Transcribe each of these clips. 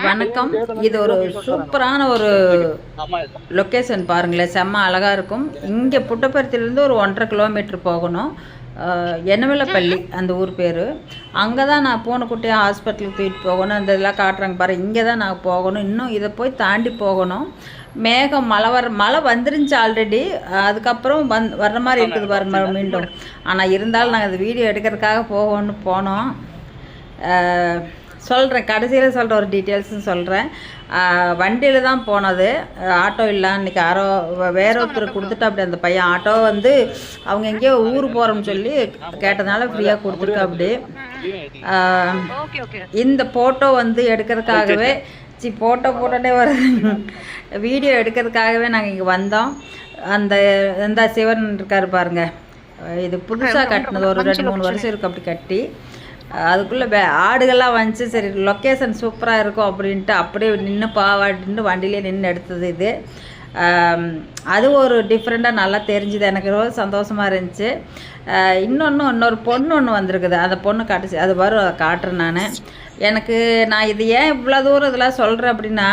வணக்கம். இது ஒரு சூப்பரான ஒரு லொக்கேஷன் பாருங்களேன், செம்ம அழகாக இருக்கும். இங்கே புட்டபர்த்தியிலேருந்து ஒரு 1.5 கிலோமீட்டர் போகணும். எண்ணவிலப்பள்ளி அந்த ஊர் பேர். அங்கே தான் நான் பூனைக்குட்டியை ஹாஸ்பிட்டலுக்கு தூக்கிட்டு போகணும். அந்த இதெல்லாம் காட்டுறாங்க பாரு, இங்கே தான் நான் போகணும். இன்னும் இதை போய் தாண்டி போகணும். மேகம் மழை வந்துருந்துச்சு ஆல்ரெடி. அதுக்கப்புறம் வர்ற மாதிரி இருக்குது பாருங்க மீண்டும். ஆனால் இருந்தாலும் நாங்கள் அந்த வீடியோ எடுக்கிறதுக்காக போனோம். சொல்கிறேன், கடைசியில் சொல்கிற ஒரு டீட்டெயில்ஸும் சொல்கிறேன். வண்டியில் தான் போனது, ஆட்டோ இல்லை. அன்றைக்கி யாரோ வேற ஒருத்தர் கொடுத்துட்டு அப்படி அந்த பையன் ஆட்டோ வந்து அவங்க எங்கேயோ ஊர் போகிறோம்னு சொல்லி கேட்டதுனால ஃப்ரீயாக கொடுத்துருக்கா. அப்படி இந்த ஃபோட்டோ வந்து எடுக்கிறதுக்காகவே ஃபோட்டோனே வர வீடியோ எடுக்கிறதுக்காகவே நாங்கள் இங்கே வந்தோம். அந்த சிவன் இருக்கார் பாருங்க, இது புதுசாக கட்டினது, ஒரு 2-3 வருஷம் இருக்குது அப்படி கட்டி. அதுக்குள்ளே ஆடுகள்லாம் வந்துச்சு. சரி, லொக்கேஷன் சூப்பராக இருக்கும் அப்படின்ட்டு அப்படியே நின்று பாவாடின்னு வண்டியிலே நின்று எடுத்தது இது. அது ஒரு டிஃப்ரெண்ட்டாக நல்லா தெரிஞ்சுது, எனக்கு ரொம்ப சந்தோஷமாக இருந்துச்சு. இன்னொரு பொண்ணு ஒன்று வந்திருக்குது, அந்த பொண்ணு காட்டுச்சு, அது வரும், அதை காட்டுறேன் நான் இது ஏன் இவ்வளோ தூரம் இதெல்லாம் சொல்கிறேன் அப்படின்னா,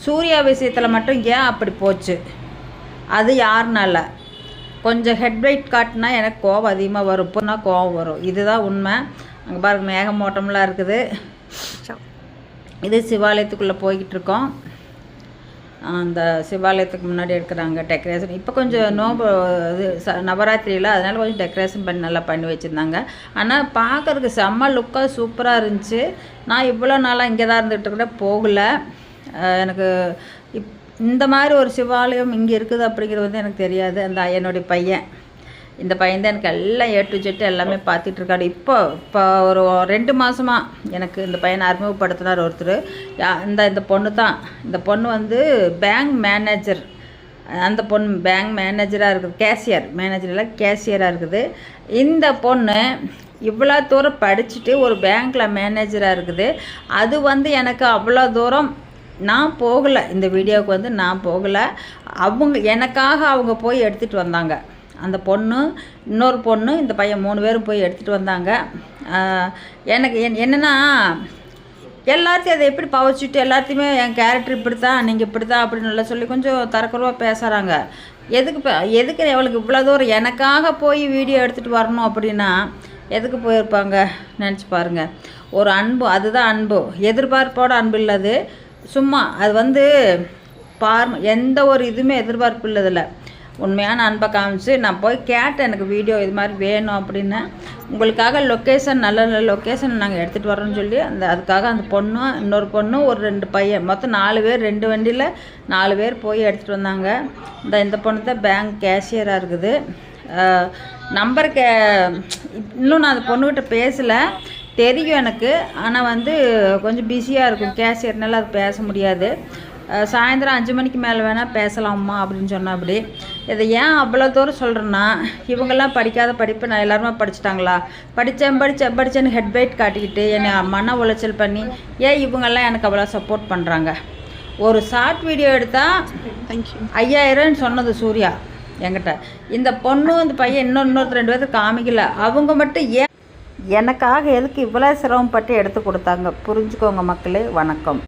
சூர்யா விஷயத்தில் மட்டும் ஏன் அப்படி போச்சு, அது யாருனால கொஞ்சம் ஹெட்லைட் காட்டினா எனக்கு கோவம் அதிகமாக வரும், இப்போனா கோவம் வரும். இதுதான் உண்மை. அங்கே பாருங்க, மேகமூட்டம்லாம் இருக்குது. இது சிவாலயத்துக்குள்ளே போய்கிட்டு இருக்கோம். அந்த சிவாலயத்துக்கு முன்னாடி எடுக்கிறாங்க டெக்கரேஷன். இப்போ கொஞ்சம் நோம்பு இது நவராத்திரியில், அதனால் கொஞ்சம் டெக்கரேஷன் பண்ணி நல்லா பண்ணி வச்சுருந்தாங்க. ஆனால் பார்க்குறதுக்கு செம்ம லுக்காக சூப்பராக இருந்துச்சு. நான் இவ்வளோ நாளாக இங்கே தான் இருந்துகிட்டு கூட போகலை. எனக்கு இந்த மாதிரி ஒரு சிவாலயம் இங்கே இருக்குது அப்படிங்கிறது வந்து எனக்கு தெரியாது. என்னுடைய பையன், இந்த பையன் தான் எனக்கு எல்லாம் A to Z எல்லாமே பார்த்துட்ருக்காரு. இப்போ ஒரு 2 மாதமாக எனக்கு இந்த பையனை அறிமுகப்படுத்தினார் ஒருத்தர். இந்த பொண்ணு தான். இந்த பொண்ணு வந்து பேங்க் மேனேஜர். அந்த பொண்ணு பேங்க் மேனேஜராக இருக்குது, கேஷியர் மேனேஜரில் கேஷியராக இருக்குது. இந்த பொண்ணு இவ்வளோ தூரம் படிச்சுட்டு ஒரு பேங்க்கில் மேனேஜராக இருக்குது. அது வந்து எனக்கு அவ்வளோ தூரம் நான் போகலை, இந்த வீடியோவுக்கு வந்து நான் போகலை. எனக்காக அவங்க போய் எடுத்துகிட்டு வந்தாங்க. அந்த பொண்ணு, இன்னொரு பொண்ணு, இந்த பையன் 3 பேரும் போய் எடுத்துகிட்டு வந்தாங்க. எனக்கு என்னென்னா, எல்லாத்தையும் அதை எப்படி பவச்சிட்டு எல்லாத்தையுமே என் கேரக்டர் இப்படி தான், நீங்கள் இப்படி தான் அப்படின்னு சொல்லி கொஞ்சம் தரக்குறவாக பேசுகிறாங்க. எதுக்கு அவளுக்கு இவ்வளோ தூரம் எனக்காக போய் வீடியோ எடுத்துகிட்டு வரணும் அப்படின்னா எதுக்கு போயிருப்பாங்க நினச்சி பாருங்கள். ஒரு அன்பு, அதுதான் அன்பு. எதிர்பார்ப்போட அன்பு இல்லது, சும்மா அது வந்து எந்த ஒரு இதுவுமே எதிர்பார்ப்பு இல்லதில்ல. உண்மையான அன்பை காமிச்சு நான் போய் கேட்டேன், எனக்கு வீடியோ இது மாதிரி வேணும் அப்படின்னு. உங்களுக்காக லொக்கேஷன், நல்ல லொக்கேஷன் நாங்கள் எடுத்துகிட்டு வரோன்னு சொல்லி அதுக்காக அந்த பொண்ணு, இன்னொரு பொண்ணு, ஒரு 2 பையன், மொத்தம் 4 பேர், 2 வண்டியில் 4 பேர் போய் எடுத்துகிட்டு வந்தாங்க. இந்த பொண்ணு தான் பேங்க் கேஷியராக இருக்குது. இன்னும் நான் அந்த பொண்ணுக்கிட்ட பேசலை, தெரியும் எனக்கு. ஆனால் வந்து கொஞ்சம் பிஸியாக இருக்கும் கேஷியர்னால, அது பேச முடியாது. சாயந்தரம் 5 மணிக்கு மேலே வேணால் பேசலாமா அப்படின்னு சொன்னால். அப்படி இதை ஏன் அவ்வளோ தூரம் சொல்கிறேன்னா, இவங்கெல்லாம் படிக்காத படிப்பு நான் எல்லாருமே படிச்சுட்டாங்களா, படித்தேன்னு ஹெட்வைட் காட்டிக்கிட்டு என்னை மன உளைச்சல் பண்ணி ஏன் இவங்கெல்லாம் எனக்கு அவ்வளோ சப்போர்ட் பண்ணுறாங்க. ஒரு ஷார்ட் வீடியோ எடுத்தால் 5000 சொன்னது சூர்யா என்கிட்ட. இந்த பொண்ணு, இந்த பையன் இன்னொருத்தர் 2 பேருக்கு காமிக்கல. அவங்க மட்டும் ஏன் எனக்காக எதுக்கு இவ்வளோ சிரமப்பட்டு எடுத்து கொடுத்தாங்க, புரிஞ்சுக்கோங்க மக்களே. வணக்கம்.